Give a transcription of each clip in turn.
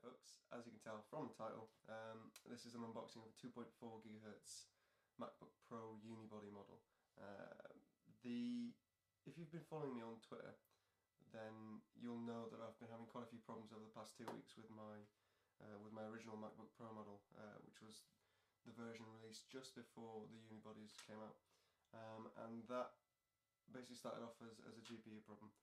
folks, as you can tell from the title, this is an unboxing of a 2.4 GHz MacBook Pro Unibody model. If you've been following me on Twitter, then you'll know that I've been having quite a few problems over the past 2 weeks with my original MacBook Pro model, which was the version released just before the Unibodies came out, and that basically started off as a GPU problem.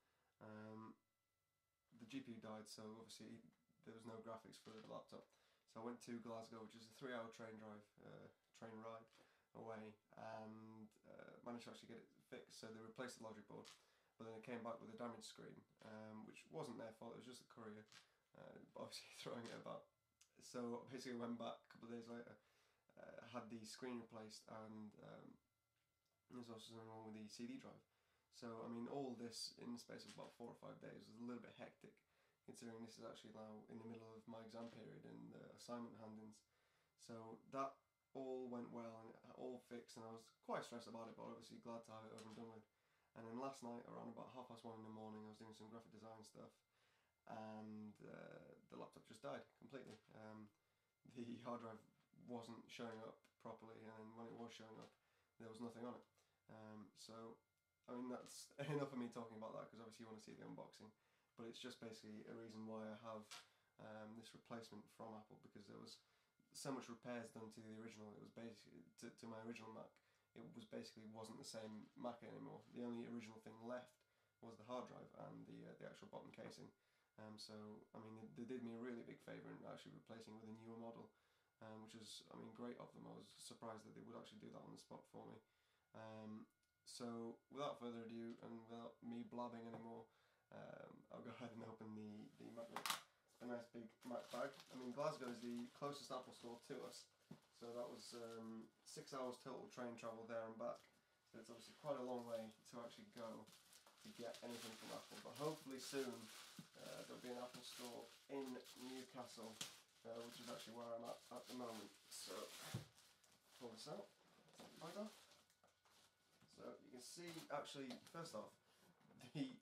The GPU died, so obviously there was no graphics for the laptop. So I went to Glasgow, which is a 3-hour train ride away, and managed to actually get it fixed. So they replaced the logic board, but then it came back with a damaged screen, which wasn't their fault. It was just the courier, obviously throwing it about. So basically, I went back a couple of days later, had the screen replaced, and there was also something wrong with the CD drive. So I mean, all this in the space of about 4 or 5 days was a little bit hectic, considering this is actually now in the middle of my exam period and assignment hand-ins. So that all went well and all fixed, and I was quite stressed about it, but obviously glad to have it over and done with. And then last night, around about 1:30 in the morning, I was doing some graphic design stuff, and the laptop just died completely. The hard drive wasn't showing up properly, and then when it was showing up, there was nothing on it. So I mean, that's enough of me talking about that, because obviously you want to see the unboxing, but it's just basically a reason why I have this replacement from Apple, because there was so much repairs done to the original. It was basically to my original Mac. It was basically wasn't the same Mac anymore. The only original thing left was the hard drive and the actual bottom casing. So I mean, they did me a really big favour in actually replacing with a newer model, which was, I mean, great of them. I was surprised that they would actually do that on the spot for me. So without further ado, and without me blabbing anymore, I'll go ahead and open the MacBook. A nice big Mac bag. I mean, Glasgow is the closest Apple store to us, so that was 6 hours total train travel there and back. So it's obviously quite a long way to actually go to get anything from Apple. But hopefully soon there'll be an Apple store in Newcastle, which is actually where I'm at the moment. So pull this out, take the bag off. So you can see, actually, first off, the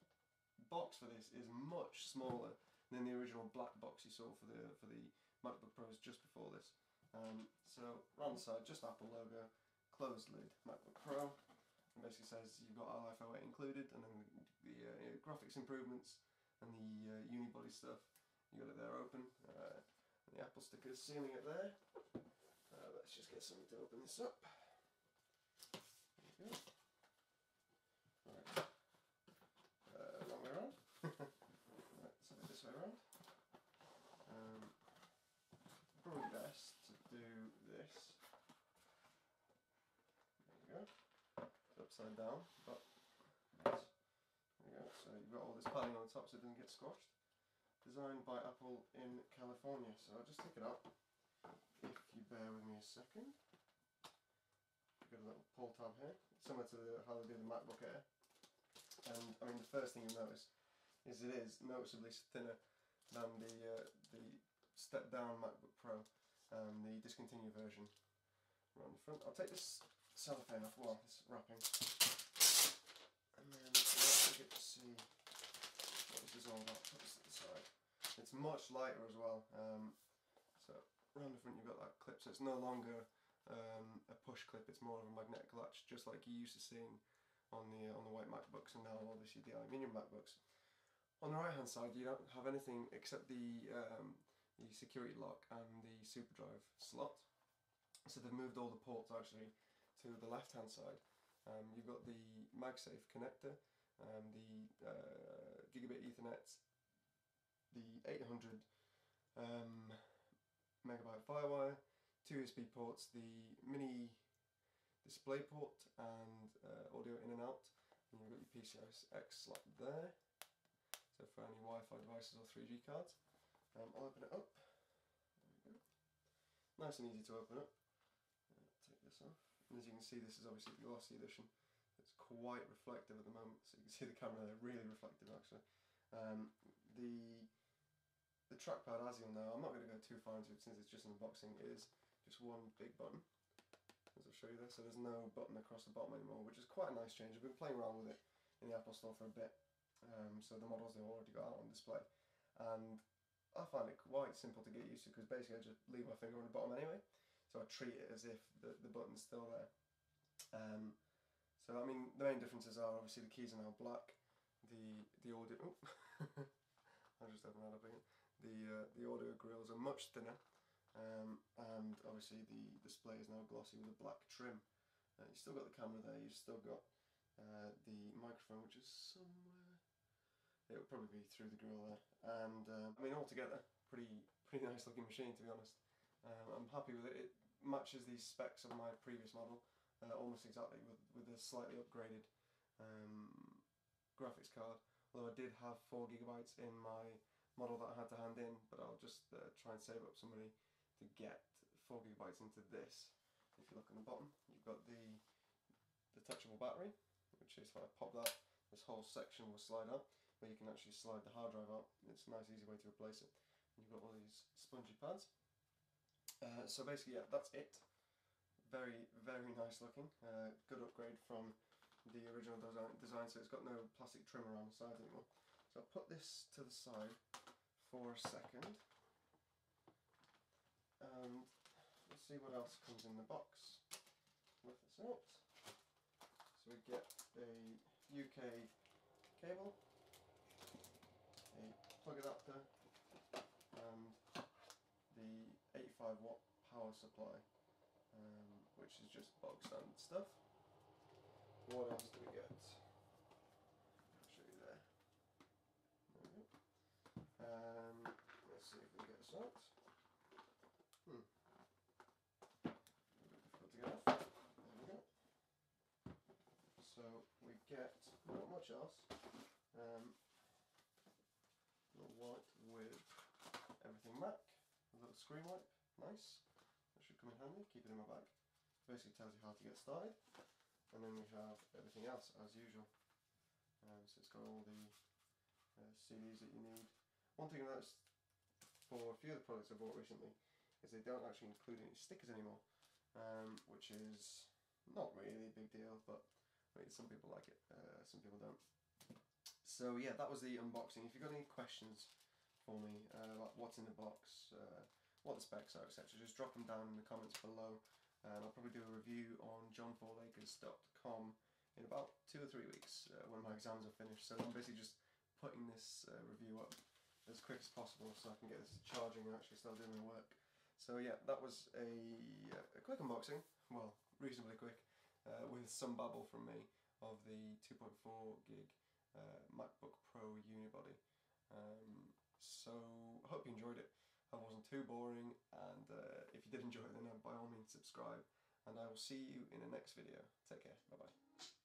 box for this is much smaller than the original black box you saw for the MacBook Pros just before this. So around the side, just Apple logo, closed lid, MacBook Pro, and basically says you've got LiFo 8 included, and then the graphics improvements and the Unibody stuff, you got it there open, and the Apple sticker is sealing it there. Let's just get something to open this up. There we go. Right, wrong way around. Right, so this way around. Probably best to do this. There you go. It's upside down, but there you go. So you've got all this padding on the top so it doesn't get squashed. Designed by Apple in California. So I'll just take it out. If you bear with me a second. You've got a little pull tab here, similar to how they do the MacBook Air. And I mean, the first thing you'll notice is it is noticeably thinner than the step down MacBook Pro, the discontinued version. Around the front, I'll take this cellophane off, well, this wrapping, and then let's get to see what this is all about. Put this to the side. It's much lighter as well. So around the front you've got that clip, so it's no longer a push clip. It's more of a magnetic latch, just like you used to seeing on the white MacBooks, and now obviously the aluminium MacBooks. On the right hand side you don't have anything except the security lock and the SuperDrive slot. So they've moved all the ports actually to the left hand side. You've got the MagSafe connector, the gigabit Ethernet, the 800 megabyte Firewire, 2 USB ports, the mini display port, and audio in and out. And you've got your PCI X slot there, so for any Wi-Fi devices or 3G cards. I'll open it up. There we go. Nice and easy to open up. Take this off. And as you can see, this is obviously the glossy edition. It's quite reflective at the moment, so you can see the camera there, really reflective actually. The trackpad, as you'll know, I'm not going to go too far into it since it's just an unboxing, is just one big button, as I'll show you there. So there's no button across the bottom anymore, which is quite a nice change. I've been playing around with it in the Apple Store for a bit, so the models they've already got out on display. And I find it quite simple to get used to, because basically I just leave my finger on the bottom anyway, so I treat it as if the button's still there. So I mean, the main differences are obviously the keys are now black, the audio. Oh, I'll just open that up again. The audio grills are much thinner, and obviously the display is now glossy with a black trim. You've still got the camera there. You've still got the microphone, which is somewhere. It would probably be through the grill there. And I mean, altogether, pretty nice looking machine, to be honest. I'm happy with it. It matches the specs of my previous model almost exactly, with a slightly upgraded graphics card. Although I did have 4GB in my model that I had to hand in, but I'll just try and save up some money to get 4GB into this. If you look on the bottom, you've got the detachable battery, which is, if I pop that, this whole section will slide out, where you can actually slide the hard drive out. It's a nice easy way to replace it. And you've got all these spongy pads. So basically, yeah, that's it. Very nice looking. Good upgrade from the original design, so it's got no plastic trim around the sides anymore. So I'll put this to the side for a second, and let's see what else comes in the box with this out. So we get a UK cable, a plug adapter, and the 85-watt power supply, which is just bog standard stuff. What else do we get? I'll show you there. There we go. Let's see if we can get this out. Difficult to get off. There we go. So we get not much else. A white with everything Mac. A little screen wipe. Nice. That should come in handy. Keep it in my bag. Basically tells you how to get started. And then we have everything else as usual. So it's got all the CDs that you need. One thing I noticed for a few of the products I bought recently is they don't actually include any stickers anymore, which is not really a big deal, but I mean, some people like it, some people don't. So yeah, that was the unboxing. If you've got any questions for me about what's in the box, what the specs are, etc., just drop them down in the comments below. And I'll probably do a review on johnfourlakers.com in about 2 or 3 weeks when my exams are finished. So I'm basically just putting this review up as quick as possible so I can get this charging and actually start doing my work. So yeah, that was a quick unboxing, well, reasonably quick, with some babble from me of the 2.4GB MacBook Pro Unibody. So I hope you enjoyed it. I wasn't too boring, and if you did enjoy it, then by all means subscribe, and I will see you in the next video. Take care, bye bye.